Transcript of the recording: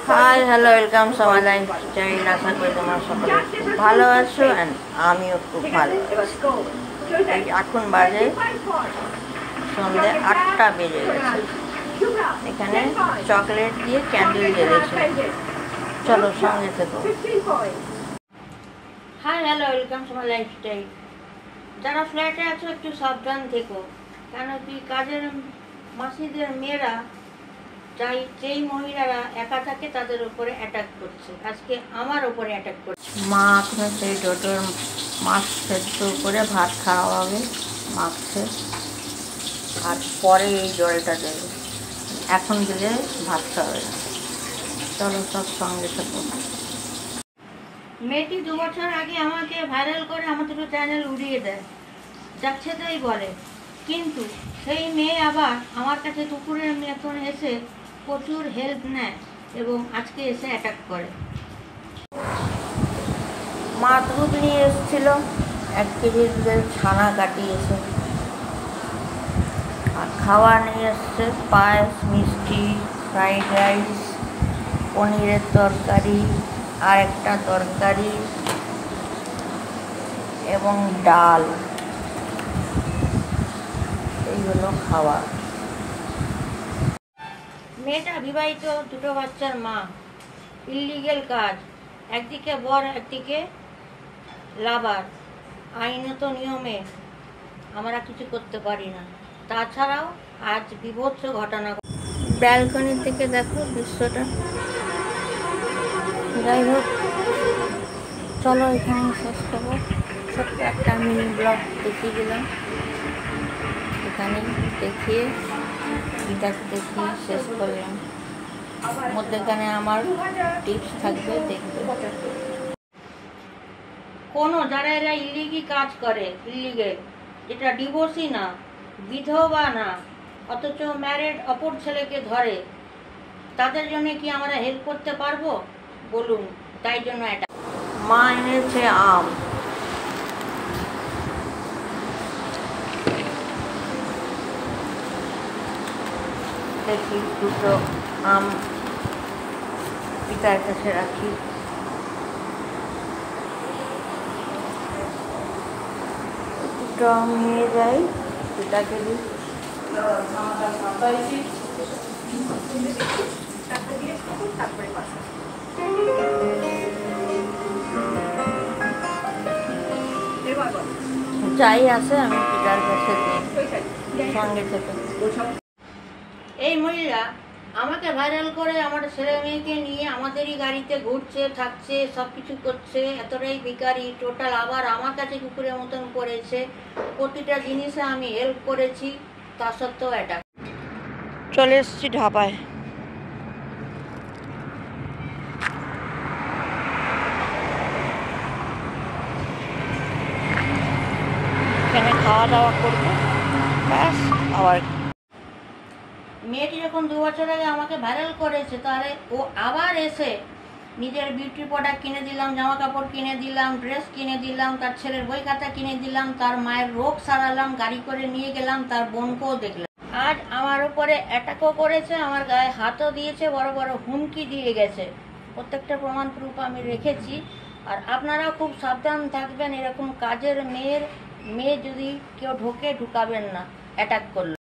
Hi hello welcome সমাজ life style. আশা করি তোমরা সকলে খুব ভালো আছো অ্যান্ড আমিও খুব ভালো আছি। এখন বাজে সন্ধ্যে 8টা বেজে গেছে। এখানে চকলেট দিয়ে ক্যান্ডেল জ্বেলেছে, চলো সঙ্গে থেকো। হাই হ্যালো ওয়েলকাম সমাজ লাইফ স্টাইল। যারা ফ্ল্যাটে আছো একটু সাবধান থেকো, কেন কি কাজের মাসিদের মেয়েরা যেই মহিলারা একা থাকে তাদের উপরে অ্যাটাক করছে। আজকে আমার উপরে অ্যাটাক করছে। মা এখন সেই ডোটোর মাছ সেদ্ধ করে ভাত খাওয়া হবে, মাখছে, আর পরে এই জলটা দেবে। এখন দিলে ভাত খাবে না। চলো সব সঙ্গে থাকো। মেয়েটি 2 বছর আগে আমাকে ভাইরাল করে আমার দুটো চ্যানেল উড়িয়ে দেয়, যাচ্ছে তাই বলে, কিন্তু সেই মেয়ে আবার আমার কাছে কুকুরের মতন এসে প্রচুর হেল্প নেয় এবং আজকে এসে অ্যাটাক করে। মা দুধ নিয়ে এসেছিল, 1 কেজি দুধের ছানা কাটিয়েছে, আর খাওয়া নিয়ে এসছে পায়েস, মিষ্টি, ফ্রাইড রাইস, পনিরের তরকারি, আর একটা তরকারি এবং ডাল। এইগুলো খাওয়া। মেয়েটা বিবাহিত, 2টো বাচ্চার মা। ইলিগেল কাজ, একদিকে বর একদিকে লাভার। আইনত নিয়মে আমরা কিছু করতে পারি না। তাছাড়াও আজ বিভৎস ঘটনা। ব্যালকনি থেকে দেখো দৃশ্যটা। যাই হোক, চলো এখানে শেষ করবো। ছোট্ট একটা মিনি ব্লগ দেখিয়ে দিলাম, এখানে দেখিয়ে গীতাকে দেখিয়ে শেষ করলাম। মধ্যেখানে আমার টিপস থাকবে, দেখবে। কোনো যারা এরা ইলিগেল কাজ করে, ইলিগেল, যেটা ডিভোর্সই না, বিধবা না, অথচ ম্যারিড অপর ছেলেকে ধরে, তাদের জন্য কি আমরা হেল্প করতে পারবো বলুন? তাই জন্য এটা মা এনেছে আম। দেখি 2টো আম পিতার কাছে রাখি। দুটো আম নিয়ে যাই, পিতাকে দিই। যাই আছে আমি পিতার কাছে দিই, সঙ্গে থেকে। এই মহিলা আমাকে ভাইরাল করে আমার ছেলে মেয়েকে নিয়ে আমাদেরই গাড়িতে ঘুরছে, থাকছে, সব কিছু করছে, এতটাই ভিখারি টোটাল। আবার আমার কাছে কুকুরের মতন করেছে, প্রতিটা জিনিসে আমি হেল্প করেছি, তা সত্ত্বেও এটা। চলে এসেছি ঢাবায়। এখানে খাওয়া দাওয়া করবো, ব্যাস। আবার মেয়েটি যখন 2 বছর আগে আমাকে ভাইরাল করেছে, তাহলে ও আবার এসে নিজের বিউটি প্রোডাক্ট কিনে দিলাম, জামা কাপড় কিনে দিলাম, ড্রেস কিনে দিলাম, তার ছেলের বই খাতা কিনে দিলাম, তার মায়ের রোগ সারালাম, গাড়ি করে নিয়ে গেলাম, তার বোনকেও দেখলাম। আজ আমার উপরে অ্যাটাকও করেছে, আমার গায়ে হাতও দিয়েছে, বড় বড় হুমকি দিয়ে গেছে। প্রত্যেকটা প্রমাণ প্রুফ আমি রেখেছি। আর আপনারাও খুব সাবধান থাকবেন, এরকম কাজের মেয়ে যদি কেউ ঢুকাবেন না, অ্যাটাক করলো।